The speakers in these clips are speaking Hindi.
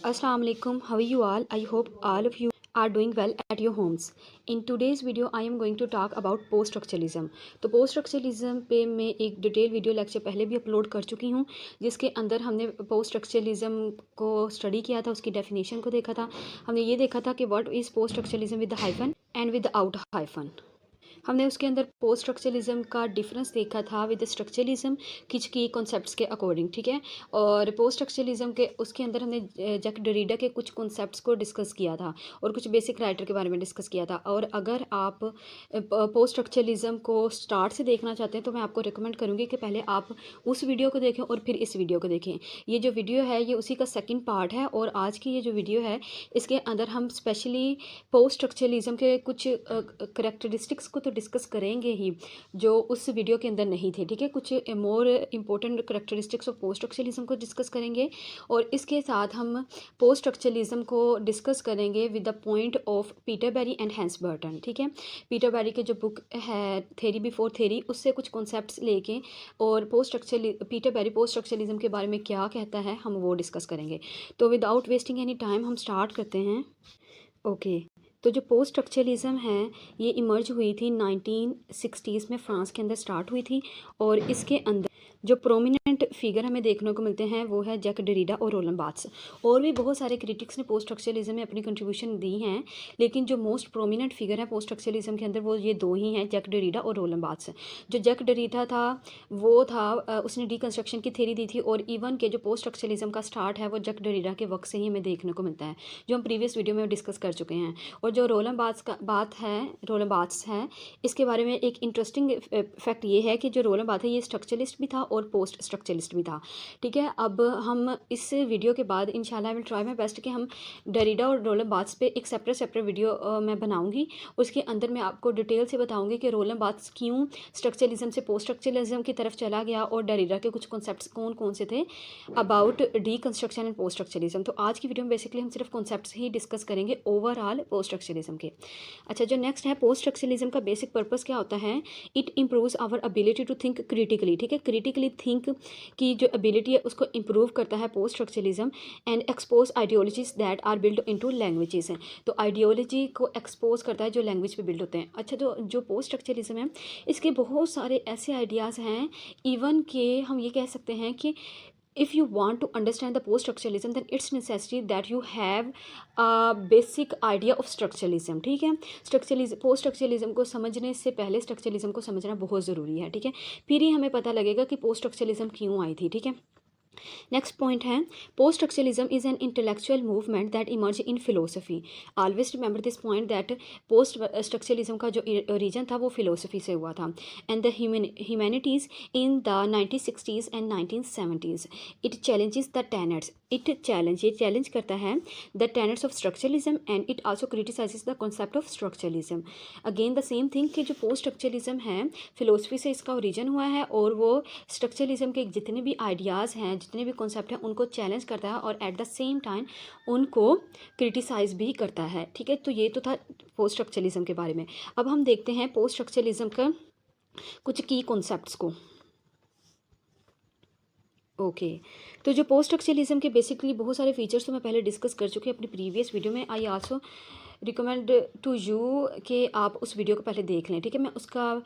Assalamu alaikum. How are you all? I hope all of you are doing well at your homes. In today's video, I am going to talk about post structuralism. तो पोस्ट स्ट्रक्चरलिज्म पे मैं एक डिटेल वीडियो लेक्चर पहले भी अपलोड कर चुकी हूँ, जिसके अंदर हमने पोस्ट स्ट्रक्चरलिज्म को स्टडी किया था, उसकी डेफिनेशन को देखा था। हमने ये देखा था कि what is post structuralism with hyphen and with out hyphen. हमने उसके अंदर पोस्ट स्ट्रक्चरलिज्म का डिफरेंस देखा था विद स्ट्रक्चरलिज्म किच की कॉन्सेप्ट्स के अकॉर्डिंग, ठीक है। और पोस्ट स्ट्रक्चरलिज्म के उसके अंदर हमने जैक डरीडा के कुछ कॉन्सेप्ट्स को डिस्कस किया था और कुछ बेसिक राइटर के बारे में डिस्कस किया था। और अगर आप पोस्ट स्ट्रक्चरलिज्म को स्टार्ट से देखना चाहते हैं तो मैं आपको रिकमेंड करूँगी कि पहले आप उस वीडियो को देखें और फिर इस वीडियो को देखें। ये जो वीडियो है ये उसी का सेकेंड पार्ट है, और आज की ये जो वीडियो है इसके अंदर हम स्पेशली पोस्ट स्ट्रक्चरलिज्म के कुछ करेक्टरिस्टिक्स को तो डिस्कस करेंगे ही जो उस वीडियो के अंदर नहीं थे, ठीक है। कुछ more important characteristics of post structuralism को डिस्कस करेंगे, और इसके साथ हम पोस्ट स्ट्रक्चरलिज्म को डिस्कस करेंगे with the point of Peter Barry and Hans Bertens, ठीक है। पीटर बेरी के जो बुक है थ्योरी बिफोर थ्योरी, उससे कुछ कॉन्सेप्ट्स लेके और पीटर बेरी पोस्ट स्ट्रक्चरलिज्म के बारे में क्या कहता है हम वो डिस्कस करेंगे। तो विदाउट वेस्टिंग एनी टाइम हम स्टार्ट करते हैं। ओके, तो जो पोस्ट स्ट्रक्चरलिज्म है ये इमर्ज हुई थी 1960s में, फ्रांस के अंदर स्टार्ट हुई थी। और इसके अंदर जो प्रोमिनेंट फिगर हमें देखने को मिलते हैं वो है जैक डरीडा और रोलन बार्थ्स। और भी बहुत सारे क्रिटिक्स ने पोस्ट स्ट्रक्चरलिज्म में अपनी कंट्रीब्यूशन दी हैं, लेकिन जो मोस्ट प्रोमिनेंट फिगर है पोस्ट स्ट्रक्चरलिज्म के अंदर वो ये दो ही हैं, जैक डरीडा और रोलन बार्थ्स। जो जैक डरीडा था वो था उसने डीकंस्ट्रक्शन की थ्योरी दी थी, और इवन के जो पोस्ट स्ट्रक्चरलिज्म का स्टार्ट है वो जैक डरीडा के वक्त से ही हमें देखने को मिलता है, जो हम प्रीवियस वीडियो में डिस्कस कर चुके हैं। और जो रोलन बार्थ्स है इसके बारे में एक इंटरेस्टिंग फैक्ट ये है कि जो रोलन बार्थ्स है ये स्ट्रक्चरलिस्ट भी था और पोस्ट स्ट्रक्चरलिस्ट भी था, ठीक है। अब हम इस वीडियो के बाद इंशाल्लाह आई विल ट्राई माय बेस्ट कि हम डरीडा और रोलन बार्थ्स पे एक सेपरेट वीडियो मैं बनाऊंगी। उसके अंदर मैं आपको डिटेल से बताऊंगी कि रोलन बार्थ्स क्यों स्ट्रक्चरलिज्म से पोस्ट स्ट्रक्चरलिज्म की तरफ चला गया, और डरीडा के कुछ कॉन्सेप्ट्स कौन कौन से थे about deconstruction and post structuralism. तो आज की वीडियो में बेसिकली हम सिर्फ कॉन्सेप्ट्स ही डिस्कस करेंगे ओवरऑल पोस्ट स्ट्रक्चरलिज्म के। अच्छा, जो नेक्स्ट है पोस्ट स्ट्रक्चरलिज्म का बेसिक पर्पस क्या होता है? It improves our ability to think critically, ठीक है। क्रिटिकली थिंक की जो एबिलिटी है उसको इम्प्रूव करता है post structuralism. And expose ideologies that are build into languages हैं, तो आइडियोलॉजी को एक्सपोज करता है जो लैंग्वेज पे बिल्ड होते हैं। अच्छा, जो पोस्ट स्ट्रक्चरलिज्म है इसके बहुत सारे ऐसे आइडियाज़ हैं, इवन के हम ये कह सकते हैं कि if you want to understand the post structuralism then it's necessary that you have a basic idea of structuralism, ठीक है। पोस्ट स्ट्रक्चरलिज्म को समझने से पहले स्ट्रक्चरलिज्म को समझना बहुत ज़रूरी है, ठीक है। फिर ही हमें पता लगेगा कि पोस्ट स्ट्रक्चरलिज्म क्यों आई थी, ठीक है। नेक्स्ट पॉइंट है post structuralism is an intellectual movement that emerge in philosophy. Always remember this point that post structuralism का जो ओरिजिन था वो फिलोसफी से हुआ था and the humanities in the 1960s and 1970s। It challenges the tenets, ये चैलेंज करता है the tenets of structuralism and it also criticises the concept of structuralism. Again the same thing कि जो पोस्ट स्ट्रक्चरलिज्म है फिलोसफी से इसका ओरिजिन हुआ है, और वो स्ट्रक्चरलिज्म के जितने भी आइडियाज़ हैं जितने भी कॉन्सेप्ट हैं उनको चैलेंज करता है और एट द सेम टाइम उनको क्रिटिसाइज भी करता है, ठीक है। तो ये तो था पोस्ट स्ट्रक्चरलिज्म के बारे में। अब हम देखते हैं पोस्ट स्ट्रक्चरलिज्म का कुछ की कॉन्सेप्ट्स को। ओके, तो जो पोस्ट स्ट्रक्चरलिज्म के बेसिकली बहुत सारे फीचर्स तो मैं पहले डिस्कस कर चुकी हूँ अपनी प्रीवियस वीडियो में। I also recommend to you कि आप उस वीडियो को पहले देख लें, ठीक है। मैं उसका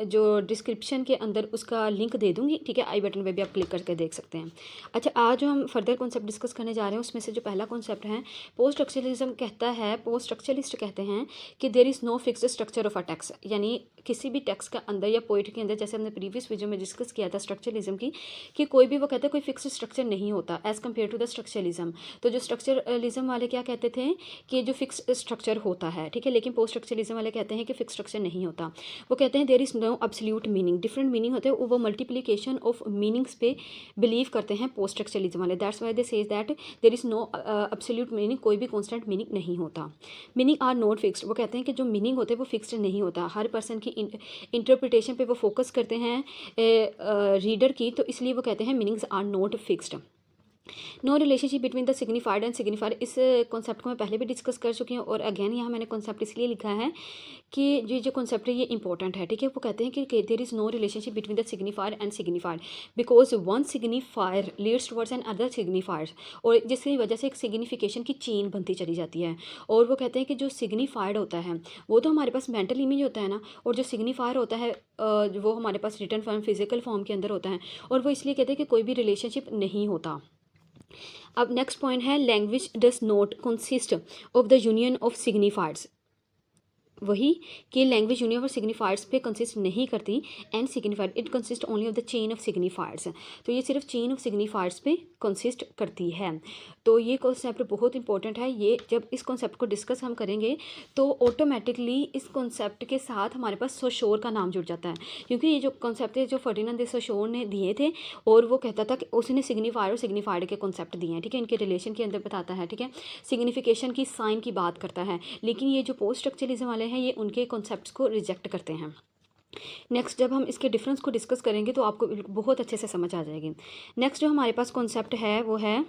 जो डिस्क्रिप्शन के अंदर उसका लिंक दे दूँगी, ठीक है। आई बटन पे भी आप क्लिक करके देख सकते हैं। अच्छा, आज जो हम फर्दर कॉन्सेप्ट डिस्कस करने जा रहे हैं उसमें से जो पहला कॉन्सेप्ट है पोस्ट स्ट्रक्चरलिज्म कहता है, पोस्ट स्ट्रक्चरलिस्ट कहते हैं कि there is no fixed structure of a text, यानी किसी भी टेक्स्ट का अंदर या पोइट्री के अंदर, जैसे हमने प्रीवियस वीडियो में डिस्कस किया था स्ट्रक्चरलिज्म की, कि कोई भी वो कहते हैं कोई फिक्स्ड स्ट्रक्चर नहीं होता as compare to the structuralism. तो जो स्ट्रक्चरलिज्म वाले क्या कहते थे कि जो फिक्स स्ट्रक्चर होता है, ठीक है, लेकिन पोस्ट स्ट्रक्चरलिज्म वाले कहते हैं कि फिक्स स्ट्रक्चर नहीं होता। वो कहते हैं there is no absolute meaning, different meaning होते हैं, वो मल्टीप्लिकेशन ऑफ मीनिंग्स पे बिलीव करते हैं पोस्ट स्ट्रक्चरलिज्म वाले। That's why they says that there is no absolute meaning, कोई भी कॉन्स्टेंट मीनिंग नहीं होता। मीनिंग आर नॉट फिक्स्ड, वो कहते हैं कि जो मीनिंग होते हैं वो फिक्स्ड नहीं होता, हर पर्सन की इंटरप्रिटेशन पे वो फोकस करते हैं रीडर की, तो इसलिए वो कहते हैं meanings are not fixed. No relationship between the signified and signifier, इस कॉन्सेप्ट को मैं पहले भी डिस्कस कर चुकी हूँ और अगेन यहाँ मैंने कॉन्सेप्ट इसलिए लिखा है कि ये जो कॉन्सेप्ट है ये इंपॉर्टेंट है, ठीक है। वो कहते हैं कि there is no relationship between the signifier and signified because one signifier leads towards another signifiers, और जिसकी वजह से एक सिग्निफिकेशन की चेन बनती चली जाती है। और वो कहते हैं कि जो सिग्निफाइड होता है वो तो हमारे पास मेंटल इमेज होता है ना, और जो सिग्निफायर होता है वो हमारे पास रिटन फॉर्म फिजिकल फॉर्म के अंदर होता है, और वो इसलिए कहते हैं कि कोई भी रिलेशनशिप नहीं होता। अब नेक्स्ट पॉइंट है language does not consist of the union of signifiers, वही कि लैंग्वेज यूनियन ऑफ सिग्निफायर्स पे कंसिस्ट नहीं करती and signifier, it consist only of the chain of signifiers, तो ये सिर्फ चेन ऑफ सिग्निफायर्स पे कंसिस्ट करती है। तो ये कॉन्सेप्ट बहुत इंपॉर्टेंट है, ये जब इस कॉन्सेप्ट को डिस्कस हम करेंगे तो ऑटोमेटिकली इस कॉन्सेप्ट के साथ हमारे पास सोशोर का नाम जुड़ जाता है, क्योंकि ये जो कॉन्सेप्ट है जो फर्डिनेंड दे सोशोर ने दिए थे, और वो कहता था कि उसने सिग्निफायर और सिग्निफाइड के कॉन्सेप्ट दिए हैं, ठीक है, इनके रिलेशन के अंदर बताता है, ठीक है, सिग्निफिकेशन की साइन की बात करता है। लेकिन ये जो पोस्ट स्ट्रक्चरलिज्म वाले हैं ये उनके कॉन्सेप्ट्स को रिजेक्ट करते हैं। नेक्स्ट जब हम इसके डिफरेंस को डिस्कस करेंगे तो आपको बहुत अच्छे से समझ आ जाएगी। नेक्स्ट जो हमारे पास कॉन्सेप्ट है वो है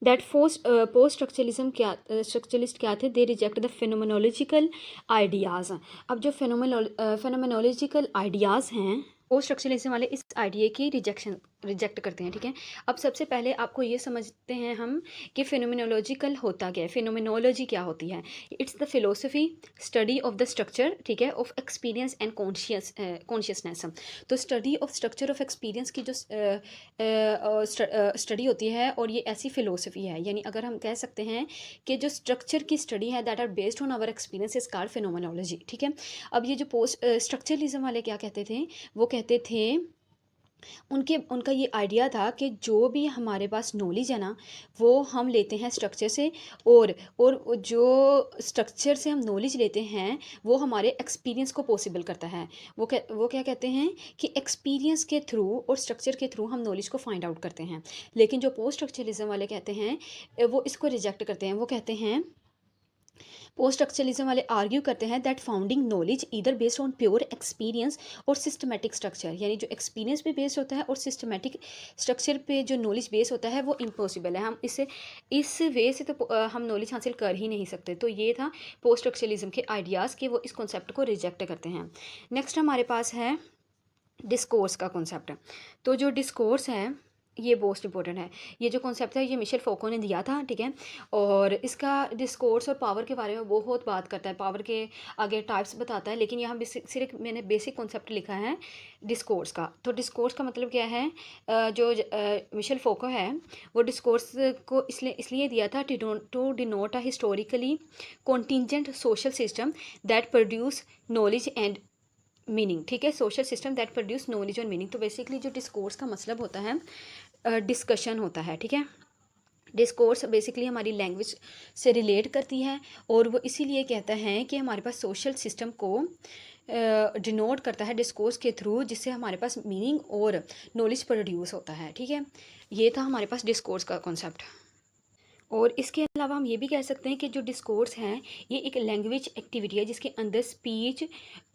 दैट पोस्ट स्ट्रक्चरलिज्म क्या स्ट्रक्चरलिस्ट क्या थे, दे रिजेक्ट द फिनोमेनोलॉजिकल आइडियाज़। अब जो फिनोमेनोलॉजिकल आइडियाज़ हैं पोस्ट स्ट्रक्चरलिज्म वाले इस आइडिया की रिजेक्ट करते हैं, ठीक है। अब सबसे पहले आपको ये समझते हैं हम कि फिनोमिनोलॉजिकल होता क्या है, फिनोमिनोलॉजी क्या होती है। It's the philosophy study of the structure, ठीक है, ऑफ एक्सपीरियंस एंड कॉन्शियसनेस। तो study of structure of experience की जो स्टडी होती है, और ये ऐसी फिलोसफी है, यानी अगर हम कह सकते हैं कि जो स्ट्रक्चर की स्टडी है that are based on our experience is called phenomenology, ठीक है। अब ये जो पोस्ट स्ट्रक्चरलिज्म वाले क्या कहते थे, वो कहते थे उनका ये आइडिया था कि जो भी हमारे पास नॉलेज है ना वो हम लेते हैं स्ट्रक्चर से, और जो स्ट्रक्चर से हम नॉलेज लेते हैं वो हमारे एक्सपीरियंस को पॉसिबल करता है। वो क्या कहते हैं कि एक्सपीरियंस के थ्रू और स्ट्रक्चर के थ्रू हम नॉलेज को फाइंड आउट करते हैं। लेकिन जो पोस्ट स्ट्रक्चरलिज्म वाले कहते हैं वो इसको रिजेक्ट करते हैं। वो कहते हैं पोस्ट स्ट्रक्चरलिज्म वाले आर्ग्यू करते हैं दैट फाउंडिंग नॉलेज इधर बेस्ड ऑन प्योर एक्सपीरियंस और सिस्टमेटिक स्ट्रक्चर, यानी जो एक्सपीरियंस पे बेस्ड होता है और सिस्टमेटिक स्ट्रक्चर पे जो नॉलेज बेस होता है वो इम्पॉसिबल है, हम इस वे से तो हम नॉलेज हासिल कर ही नहीं सकते। तो ये था पोस्ट स्ट्रक्चरलिज्म के आइडियाज़ के वो इस कॉन्सेप्ट को रिजेक्ट करते हैं। नेक्स्ट हमारे पास है डिस्कोर्स का कॉन्सेप्ट। तो जो डिस्कोर्स है ये मोस्ट इंपॉर्टेंट है। ये जो कॉन्सेप्ट है ये मिशेल फोको ने दिया था, ठीक है, और इसका डिस्कोर्स और पावर के बारे में बहुत बात करता है, पावर के आगे टाइप्स बताता है, लेकिन यहाँ सिर्फ मैंने बेसिक कॉन्सेप्ट लिखा है डिस्कोर्स का। तो डिस्कोर्स का मतलब क्या है, जो मिशेल फोको है वो डिस्कोर्स को इसलिए दिया था to denote a historically contingent social system that produce knowledge and meaning, ठीक है, social system that produce knowledge और मीनिंग। तो बेसिकली जो डिस्कोर्स का मतलब होता है डिस्कशन होता है, ठीक है। डिस्कोर्स बेसिकली हमारी लैंग्वेज से रिलेट करती है, और वो इसीलिए कहता है कि हमारे पास सोशल सिस्टम को डिनोट करता है डिस्कोर्स के थ्रू, जिससे हमारे पास मीनिंग और नॉलेज प्रोड्यूस होता है, ठीक है। ये था हमारे पास डिस्कोर्स का कॉन्सेप्ट। और इसके अलावा हम ये भी कह सकते हैं कि जो डिस्कोर्स हैं ये एक लैंग्वेज एक्टिविटी है जिसके अंदर स्पीच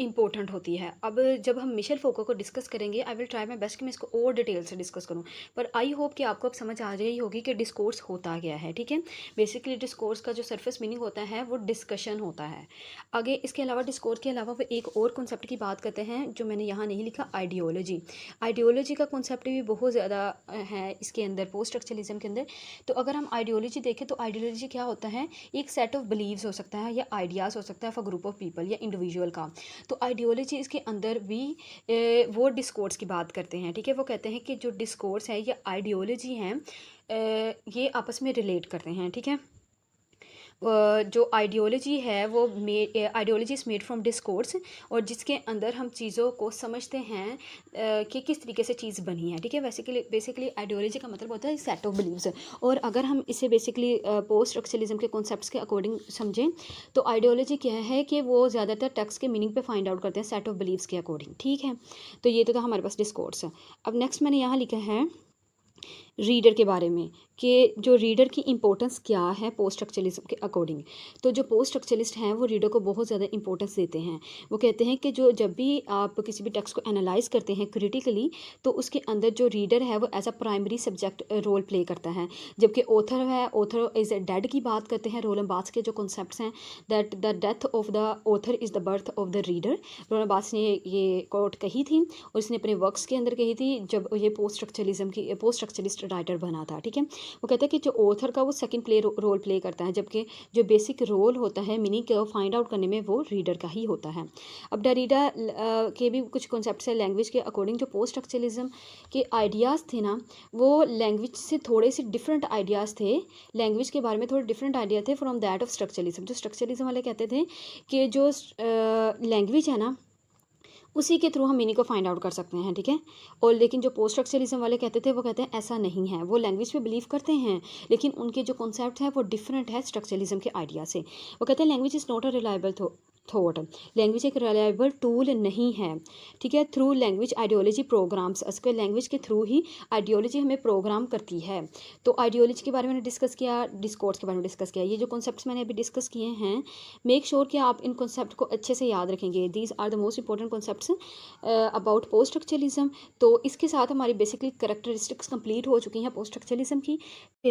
इंपॉर्टेंट होती है। अब जब हम मिशेल फोको को डिस्कस करेंगे आई विल ट्राई माई बेस्ट कि मैं इसको और डिटेल से डिस्कस करूं, पर आई होप कि आपको अब समझ आ गई होगी कि डिस्कोर्स होता क्या है, ठीक है। बेसिकली डिस्कोर्स का जो सरफेस मीनिंग होता है वो डिस्कशन होता है। आगे इसके अलावा डिस्कोर्स के अलावा वो एक और कॉन्सेप्ट की बात करते हैं जो मैंने यहाँ नहीं लिखा, आइडियोलॉजी। आइडियोलॉजी का कॉन्सेप्ट भी बहुत ज़्यादा है इसके अंदर पोस्ट स्ट्रक्चरलिज्म के अंदर। तो अगर हम आइडियोलॉजी देखें तो आइडियोलॉजी क्या होता है, एक सेट ऑफ बिलीव्स हो सकता है या आइडियाज़ हो सकता है फॉर ग्रुप ऑफ पीपल या इंडिविजुअल का। तो आइडियोलॉजी इसके अंदर भी वो डिस्कोर्स की बात करते हैं, ठीक है। वो कहते हैं कि जो डिस्कोर्स है या आइडियोलॉजी हैं ये आपस में रिलेट करते हैं, ठीक है। जो आइडियोलॉजी है वो ideology is made from discourse, और जिसके अंदर हम चीज़ों को समझते हैं कि किस तरीके से चीज़ बनी है, ठीक है। बेसिकली आइडियोलॉजी का मतलब होता है सेट ऑफ बिलीव्स। और अगर हम इसे बेसिकली पोस्ट स्ट्रक्चरलिज्म के कॉन्सेप्ट्स के अकॉर्डिंग समझें तो आइडियोलॉजी क्या है कि वो ज़्यादातर टेक्स्ट के मीनिंग पे फाइंड आउट करते हैं सेट ऑफ बिलीव्स के अकॉर्डिंग, ठीक है। तो ये तो था हमारे पास डिस्कोर्स। अब नेक्स्ट मैंने यहाँ लिखा है रीडर के बारे में कि जो रीडर की इंपॉर्टेंस क्या है पोस्ट स्ट्रक्चरलिज्म के अकॉर्डिंग। तो जो पोस्ट स्ट्रक्चरलिस्ट हैं वो रीडर को बहुत ज़्यादा इंपॉर्टेंस देते हैं। वो कहते हैं कि जो जब भी आप किसी भी टेक्स्ट को एनालाइज करते हैं क्रिटिकली, तो उसके अंदर जो रीडर है वो as a primary subject role play करता है। जबकि ऑथर है, ऑथर इज़ डेड की बात करते हैं। रोलन बार्थ्स के जो कॉन्सेप्ट्स हैं, that the death of the author is the birth of the reader. Roland Barthes ने ये कोट कही थी और इसने अपने वर्क्स के अंदर कही थी जब ये पोस्ट स्ट्रक्चरलिस्ट राइटर बना था। ठीक है, वो कहता है कि जो ऑथर का वो सेकंड रोल प्ले करता है, जबकि जो बेसिक रोल होता है मीनिंग को फाइंड आउट करने में वो रीडर का ही होता है। अब डेरिडा के भी कुछ कॉन्सेप्ट्स है लैंग्वेज के अकॉर्डिंग। जो पोस्ट स्ट्रक्चरलिज्म के आइडियाज़ थे ना, वो लैंग्वेज से थोड़े से डिफरेंट आइडियाज़ थे, लैंग्वेज के बारे में थोड़े डिफरेंट आइडिया थे फ्रॉम दैट ऑफ स्ट्रक्चरलिज्म। जो स्ट्रक्चरलिज्म वाले कहते थे कि जो लैंग्वेज है ना उसी के थ्रू हम मीनिंग को फाइंड आउट कर सकते हैं। ठीक है, और लेकिन जो पोस्ट स्ट्रक्चरलिज्म वाले कहते थे वो कहते हैं ऐसा नहीं है, वो लैंग्वेज पे बिलीव करते हैं लेकिन उनके जो कॉन्सेप्ट है वो डिफरेंट है स्ट्रक्चरलिज्म के आइडिया से। वो कहते हैं language is not a reliable thought, language एक रिलायबल टूल नहीं है। ठीक है, थ्रू लैंग्वेज आइडियोलॉजी प्रोग्राम्स, उसके लैंग्वेज के थ्रू ही आइडियोलॉजी हमें प्रोग्राम करती है। तो आइडियोलॉजी के बारे में डिस्कस किया, डिस्कोर्स के बारे में डिस्कस किया। ये जो कॉन्सेप्ट्स मैंने अभी डिस्कस किए हैं, मेक श्योर कि आप इन कॉन्सेप्ट को अच्छे से याद रखेंगे। These are the most important concepts about post structuralism. तो इसके साथ हमारी बेसिकली करेक्टरिस्टिक्स कंप्लीट हो चुकी हैं पोस्ट स्ट्रक्चरलिज्म की।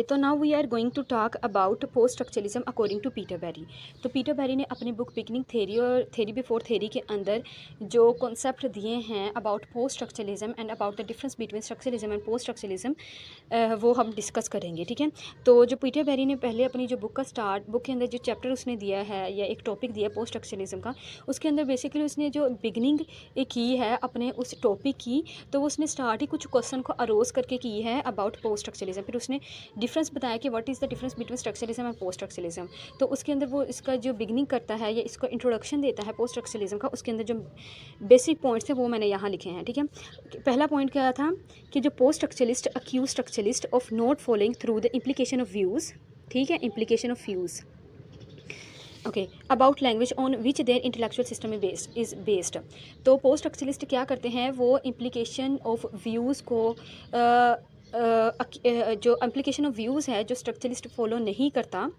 तो now we are going to talk about post structuralism according to Peter Barry. तो पीटर बेरी ने अपनी बुक बिगनिंग थेरी और थेरी बिफोर थेरी के अंदर जो कॉन्सेप्ट दिए हैं about post structuralism and about the difference between structuralism and post structuralism, वो हम डिस्कस करेंगे। ठीक है, तो जो पीटर बेरी ने पहले अपनी जो बुक के अंदर जो चैप्टर उसने दिया है या एक टॉपिक दिया पोस्ट स्ट्रक्चरलिज्म का, उसके अंदर बेसिकली उसने जो बिगनिंग की है अपने उस टॉपिक की, तो उसने स्टार्ट ही कुछ क्वेश्चन को अरोज करके की है अबाउट पोस्ट स्ट्रक्चरलिज्म। फिर उसने डिफरेंस बताया कि what is the difference between structuralism and post structuralism. तो उसके अंदर वो इसका जो बिगनिंग करता है या इसको इंट्रोडक्शन देता है पोस्ट स्ट्रक्चरलिज्म का, उसके अंदर जो बेसिक पॉइंट्स हैं वो मैंने यहाँ लिखे हैं। ठीक है, पहला पॉइंट क्या था कि जो post structuralist accuse structuralist of not following through the implication of views. ठीक है, implication of views okay about language on which their intellectual system is based. तो पोस्ट स्ट्रक्चरलिस्ट क्या करते हैं, वो इम्प्लीकेशन ऑफ व्यूज़ को जो इम्प्लीकेशन ऑफ व्यूज़ है जो स्ट्रक्चरलिस्ट फॉलो नहीं करता,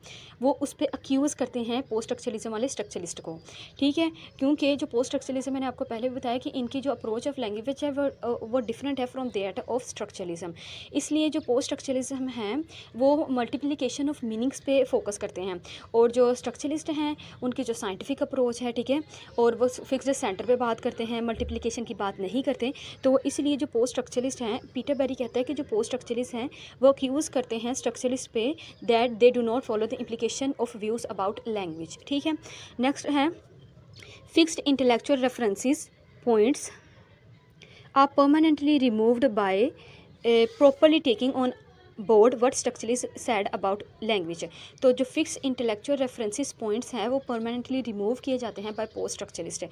वो उस पर अक्यूज़ करते हैं पोस्ट स्ट्रक्चरलिज्म वाले स्ट्रक्चरलिस्ट को। ठीक है, क्योंकि जो पोस्ट स्ट्रक्चरलिज्म मैंने आपको पहले भी बताया कि इनकी जो अप्रोच ऑफ लैंग्वेज है वो डिफरेंट है फ्रॉम दैट ऑफ स्ट्रक्चरलिज्म। इसलिए जो पोस्ट स्ट्रक्चरलिज्म है वो मल्टीप्लिकेशन ऑफ मीनिंग्स पे फोकस करते हैं, और जो स्ट्रक्चरलिस्ट हैं उनकी जो साइंटिफिक अप्रोच है, ठीक है, और वो फिक्स्ड सेंटर पे बात करते हैं, मल्टीप्लिकेशन की बात नहीं करते। तो इसलिए जो पोस्ट स्ट्रक्चरलिस्ट हैं, पीटर बेरी कहता है कि जो पोस्ट स्ट्रक्चरलिस्ट हैं वो अक्यूज़ करते हैं स्ट्रक्चरलिस्ट पे that they do not follow the implication of views about language. ठीक है, नेक्स्ट है fixed intellectual references points are permanently removed by properly taking on board what structuralist said about language. तो जो फिक्स इंटेलेक्चुअल रेफरेंसेस पॉइंट्स हैं वो परमानेंटली रिमूव किए जाते हैं बाय पोस्ट स्ट्रक्चरलिस्ट,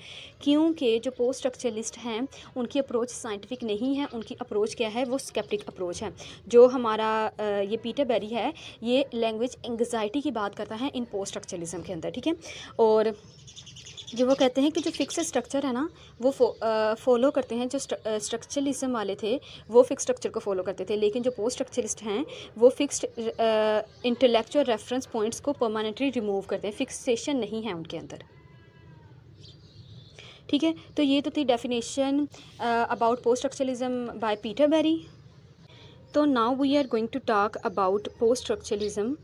क्योंकि जो पोस्ट स्ट्रक्चरलिस्ट हैं उनकी अप्रोच साइंटिफिक नहीं है, उनकी अप्रोच क्या है, वो स्केप्टिक अप्रोच है। जो हमारा ये पीटर बेरी है ये लैंग्वेज एंग्जाइटी की बात करता है इन पोस्ट स्ट्रक्चरलिज्म के अंदर। ठीक है, और जो वो कहते हैं कि जो फिक्स स्ट्रक्चर है ना वो फॉलो करते हैं, जो स्ट्रक्चरलिज्म वाले थे वो फिक्स स्ट्रक्चर को फॉलो करते थे, लेकिन जो पोस्ट स्ट्रक्चरिस्ट हैं वो फिक्स्ड इंटेलेक्चुअल रेफरेंस पॉइंट्स को परमानेंटली रिमूव करते हैं, फिक्सेशन नहीं है उनके अंदर। ठीक है, तो ये तो थी definition about post structuralism by Peter Barry. तो now we are going to talk about post structuralism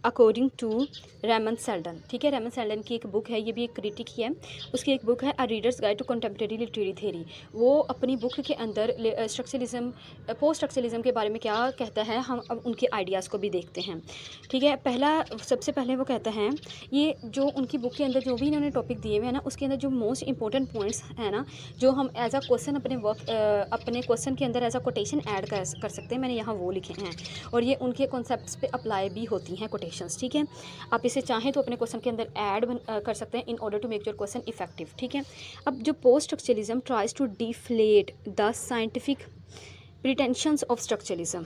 according to Raymond Selden. ठीक है, रेमंड सेल्डन की एक बुक है, ये भी एक क्रिटिक ही है, उसकी एक बुक है a reader's guide to contemporary literary theory. वो अपनी बुक के अंदर स्ट्रक्चरलिज्म पोस्ट स्ट्रक्चरलिज्म के बारे में क्या कहता है, हम अब उनके आइडियाज़ को भी देखते हैं। ठीक है, सबसे पहले वो कहता है, ये जो उनकी बुक के अंदर जो भी इन्होंने टॉपिक दिए हुए हैं ना, उसके अंदर जो मोस्ट इंपॉर्टेंट पॉइंट्स हैं ना, जो हम एज अ क्वेश्चन अपने क्वेश्चन के अंदर एज अ कोटेशन ऐड कर सकते हैं, मैंने यहाँ वो लिखे हैं, और ये उनके कॉन्सेप्ट्स पे अप्लाई भी होती हैं कोटेशंस। ठीक है, आप इसे चाहें तो अपने क्वेश्चन के अंदर ऐड कर सकते हैं in order to make your question effective. ठीक है, अब जो post structuralism tries to deflate the scientific pretensions of structuralism.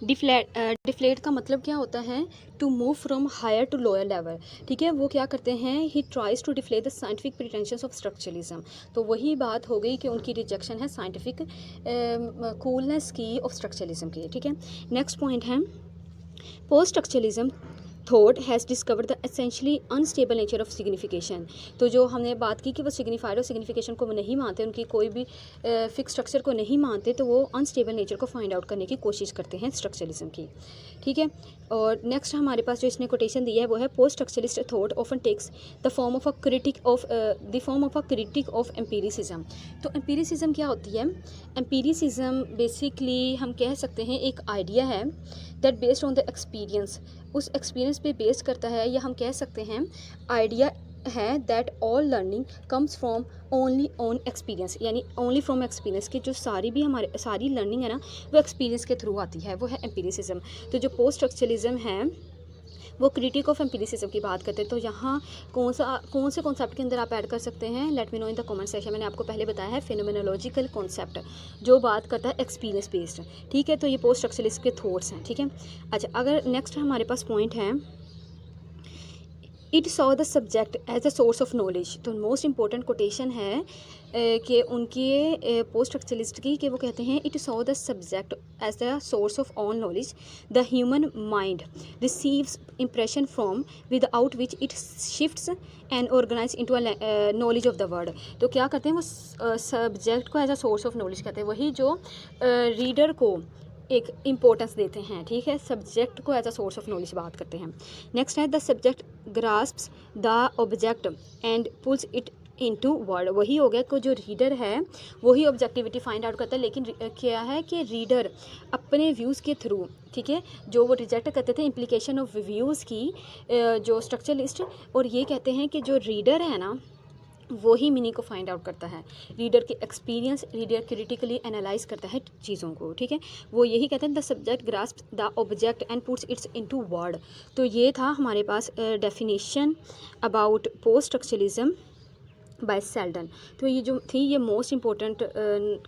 Deflate का मतलब क्या होता है? To move from higher to lower level. ठीक है, वो क्या करते हैं? He tries to deflate the scientific pretensions of structuralism. तो वही बात हो गई कि उनकी रिजेक्शन है साइंटिफिक कूलनेस की ऑफ स्ट्रक्चरलिज्म की। ठीक है, नेक्स्ट पॉइंट है post structuralism thought has discovered the essentially unstable nature of signification. तो जो हमने बात की कि वो सिग्निफाइड और सिग्निफिकेशन को नहीं मानते, उनकी कोई भी फिक्स स्ट्रक्चर को नहीं मानते, तो वो अनस्टेबल नेचर को फाइंड आउट करने की कोशिश करते हैं स्ट्रक्चरलिज्म की। ठीक है, और नेक्स्ट हमारे पास जो इसने कोटेशन दिया है वो है post structuralist thought often takes the form of a critique of empiricism. तो एम्पीरिसिज्म क्या होती है? एम्पीरिसिज्म बेसिकली हम कह सकते हैं एक आइडिया है that based on the experience, उस एक्सपीरियंस पे बेस्ड करता है, या हम कह सकते हैं आइडिया है that all learning comes from only on experience, यानी ओनली फ्रॉम एक्सपीरियंस की जो सारी भी हमारे सारी लर्निंग है ना वो एक्सपीरियंस के थ्रू आती है, वो है एम्पीरिसिज्म। तो जो पोस्ट स्ट्रक्चरलिज्म है वो क्रिटिक ऑफ एम्पीरिसिज्म की बात करते हैं। तो यहाँ कौन से कॉन्सेप्ट के अंदर आप ऐड कर सकते हैं? Let me know in the comment section. मैंने आपको पहले बताया है फिनोमेनोलॉजिकल कॉन्सेप्ट जो बात करता है एक्सपीरियंस बेस्ड। ठीक है, तो ये पोस्ट स्ट्रक्चरलिस्ट के थॉट्स हैं। ठीक है, अच्छा, अगर नेक्स्ट हमारे पास पॉइंट है it saw the subject as a source of knowledge. तो मोस्ट इंपॉर्टेंट कोटेशन है कि उनके पोस्ट स्ट्रक्चरलिस्ट की, कि वो कहते हैं it saw the subject as the source of all knowledge the human mind receives impression from without which it shifts and organize into a knowledge of the world। तो क्या करते हैं वो सब्जेक्ट को as a source of knowledge कहते हैं, वही जो रीडर को एक इम्पोर्टेंस देते हैं। ठीक है, सब्जेक्ट को as a source of knowledge बात करते हैं। नेक्स्ट है the subject grasps the object and pulls it into word. वही हो गया कि जो रीडर है वही ऑब्जेक्टिविटी फाइंड आउट करता है, लेकिन क्या है कि रीडर अपने व्यूज़ के थ्रू, ठीक है, जो वो रिजेक्ट करते थे इम्प्लीकेशन ऑफ व्यूज़ की जो स्ट्रक्चरलिस्ट, और ये कहते हैं कि जो रीडर है ना वो ही मीनिंग को फाइंड आउट करता है। रीडर के एक्सपीरियंस, रीडर क्रिटिकली एनालाइज करता है चीज़ों को। ठीक है, वो यही कहते हैं the subject grasp the object and puts its into word. तो ये था हमारे पास definition about post structuralism by Selden. तो ये जो थी ये मोस्ट इंपॉर्टेंट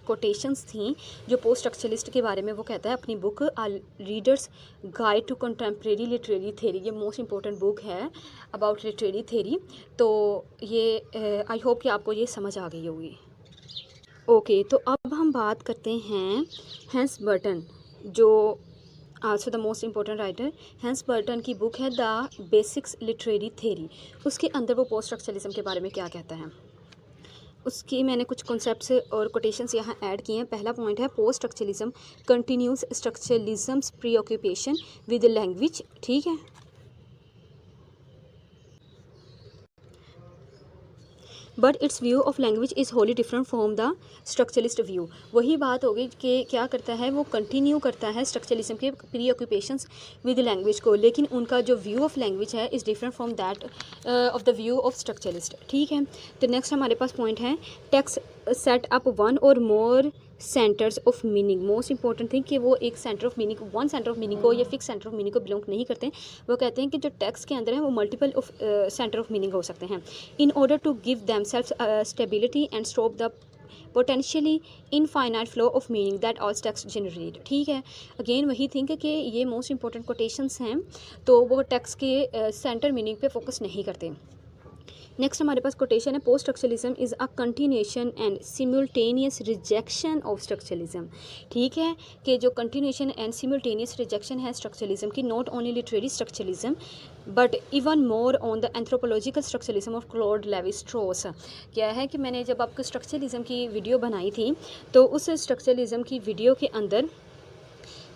कोटेशंस थी जो पोस्ट स्ट्रक्चरलिस्ट के बारे में वो कहता है अपनी book readers guide to contemporary literary theory. ये मोस्ट इंपॉर्टेंट बुक है अबाउट लिटरेरी थेरी। तो ये आई होप कि आपको ये समझ आ गई होगी। ओके, तो अब हम बात करते हैं हैंस बर्टन, जो also the most important writer. Hans Bertens की बुक है द बेसिक्स लिटरेरी थेरी। उसके अंदर वो पोस्ट स्ट्रक्चरलिज्म के बारे में क्या कहता है, उसकी मैंने कुछ कॉन्सेप्ट्स और कोटेशंस यहाँ ऐड किए हैं। पहला पॉइंट है post structuralism continues structuralism's preoccupation with language. ठीक है, but its view of language is wholly different from the structuralist view. वही बात होगी कि क्या करता है वो कंटिन्यू करता है स्ट्रक्चरलिज्म के प्री ऑक्यूपेशंस विद लैंग्वेज को, लेकिन उनका जो व्यू ऑफ लैंग्वेज है is different from that of the view of structuralist. ठीक है, तो नेक्स्ट हमारे पास पॉइंट है टेक्स्ट सेट अप वन और more centres of meaning. Most important thing कि वो एक centre of meaning, one centre of meaning को या फिक्स सेंटर ऑफ मीनिंग को बिलोंग नहीं करते हैं। वो कहते हैं कि जो टेक्स्ट के अंदर है वो multiple of centre of meaning हो सकते हैं in order to give them self stability and stop the potentially infinite flow of meaning that all text generate. ठीक है, अगेन वही थिंक कि ये मोस्ट इंपॉर्टेंट कोटेशंस हैं, तो वो टेक्स्ट के सेंटर मीनिंग पे फोकस नहीं करते। नेक्स्ट हमारे पास कोटेशन है post structuralism is a continuation and simultaneous rejection of structuralism. ठीक है, कि जो कंटिन्यूएशन एंड सिमुल्टेनियस रिजेक्शन है स्ट्रक्चरलिज्म की, not only literary structuralism but even more on the anthropological structuralism of Claude Levi Strauss. क्या है कि मैंने जब आपको स्ट्रक्चरलिज्म की वीडियो बनाई थी तो उस स्ट्रक्चरलिज्म की वीडियो के अंदर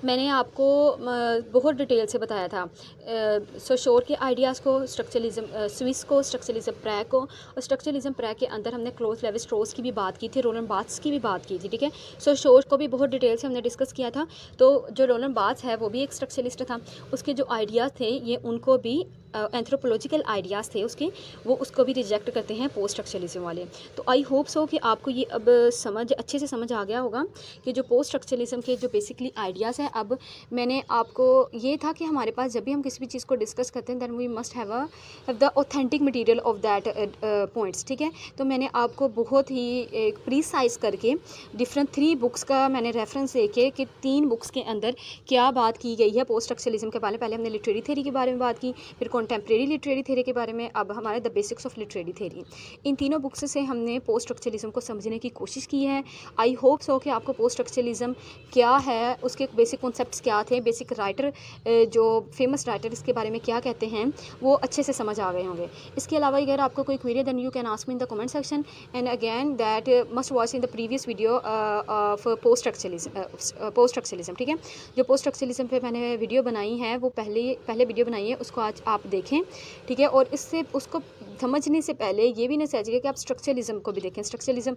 मैंने आपको बहुत डिटेल से बताया था सोशोर के आइडियाज़ को, स्ट्रक्चरलिज्म स्विस को, स्ट्रक्चरलिज्म प्रैक को, और स्ट्रक्चरलिज्म प्रैक के अंदर हमने क्लोज लेवी स्ट्रॉस की भी बात की थी, रोलन बार्थ्स की भी बात की थी। ठीक है, सोशोर को भी बहुत डिटेल से हमने डिस्कस किया था। तो जो रोलन बार्थ्स है वो भी एक स्ट्रक्चरलिस्ट था, उसके जो आइडियाज़ थे ये उनको भी एंथ्रोपोलॉजिकल आइडियाज़ थे उसके, वो उसको भी रिजेक्ट करते हैं पोस्ट स्ट्रक्चरलिज्म वाले। तो आई होप सो कि आपको ये अब अच्छे से समझ आ गया होगा कि जो पोस्ट स्ट्रक्चरलिज्म के जो बेसिकली आइडियाज़ हैं। अब मैंने आपको ये था कि हमारे पास जब भी हम किसी भी चीज़ को डिस्कस करते हैं then we must have the authentic material of that points, ठीक है। तो मैंने आपको बहुत ही एक प्रीसाइज करके डिफरेंट 3 बुक्स का मैंने रेफरेंस देके कि 3 बुक्स के अंदर क्या बात की गई है पोस्ट स्ट्रक्चरलिज्म के बारे में। पहले हमने लिटरेरी थ्योरी के बारे में बात की, फिर कॉन्टेम्प्रेरी लिटरेरी थ्योरी के बारे में, अब हमारे the basics of literary theory. इन तीनों बुक्स से हमने पोस्ट स्ट्रक्चरलिज्म को समझने की कोशिश की है। आई होप सो कि आपको पोस्ट स्ट्रक्चरलिज्म क्या है, उसके बेसिक कॉन्सेप्ट्स क्या थे, बेसिक राइटर जो फेमस राइटर इसके बारे में क्या कहते हैं, वो अच्छे से समझ आ गए होंगे। इसके अलावा अगर आपको कोई query then you can ask me in the comment section, and again that must watch in the previous video of post structuralism, ठीक है। जो पोस्ट स्ट्रक्चरलिज्म पे मैंने वीडियो बनाई है वो पहले वीडियो बनाई है, उसको आज आप देखें, ठीक है। और इससे उसको समझने से पहले ये भी नहीं समझिए कि आप स्ट्रक्चरलिज्म को भी देखें। स्ट्रक्चरलिज्म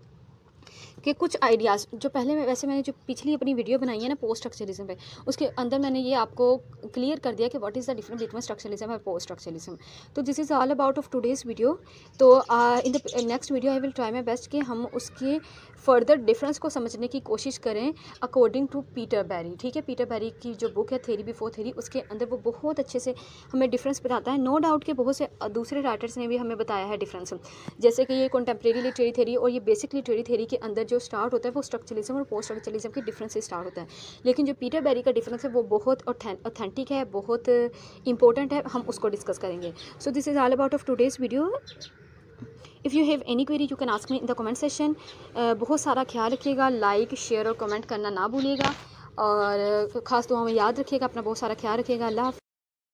के कुछ आइडियाज़ जो पहले मैंने जो पिछली अपनी वीडियो बनाई है ना पोस्ट स्ट्रक्चरलिज्म पे, उसके अंदर मैंने ये आपको क्लियर कर दिया कि what is the difference between structuralism और पोस्ट स्ट्रक्चरलिज्म। तो this is all about of today's video. तो in the next video I will try my best कि हम उसके फर्दर डिफरेंस को समझने की कोशिश करें अकॉर्डिंग टू पीटर बैरी, ठीक है। पीटर बैरी की जो बुक है थ्योरी बिफोर थ्योरी, उसके अंदर वो बहुत अच्छे से हमें डिफरेंस बताता है। नो डाउट कि बहुत से दूसरे राइटर्स ने भी हमें बताया है डिफरेंस, जैसे कि ये कॉन्टेम्प्रेरी लिटरेरी थ्योरी और ये बेसिक लिटरेरी थ्योरी के अंदर जो स्टार्ट होता है वो स्ट्रक्चरलिज्म और पोस्ट स्ट्रक्चरलिज्म के डिफरेंस से स्टार्ट होता है। लेकिन जो पीटर बैरी का डिफरेंस है वो बहुत ऑथेंटिक है, बहुत इंपॉर्टेंट है, हम उसको डिस्कस करेंगे। So this is all about of today's video. If you have any query you can ask me in the comment session. बहुत सारा ख्याल रखिएगा, लाइक शेयर और कमेंट करना ना भूलिएगा, और ख़ास दुआ में याद रखिएगा, अपना बहुत सारा ख्याल रखिएगा। अल्लाह हाफ़िज़।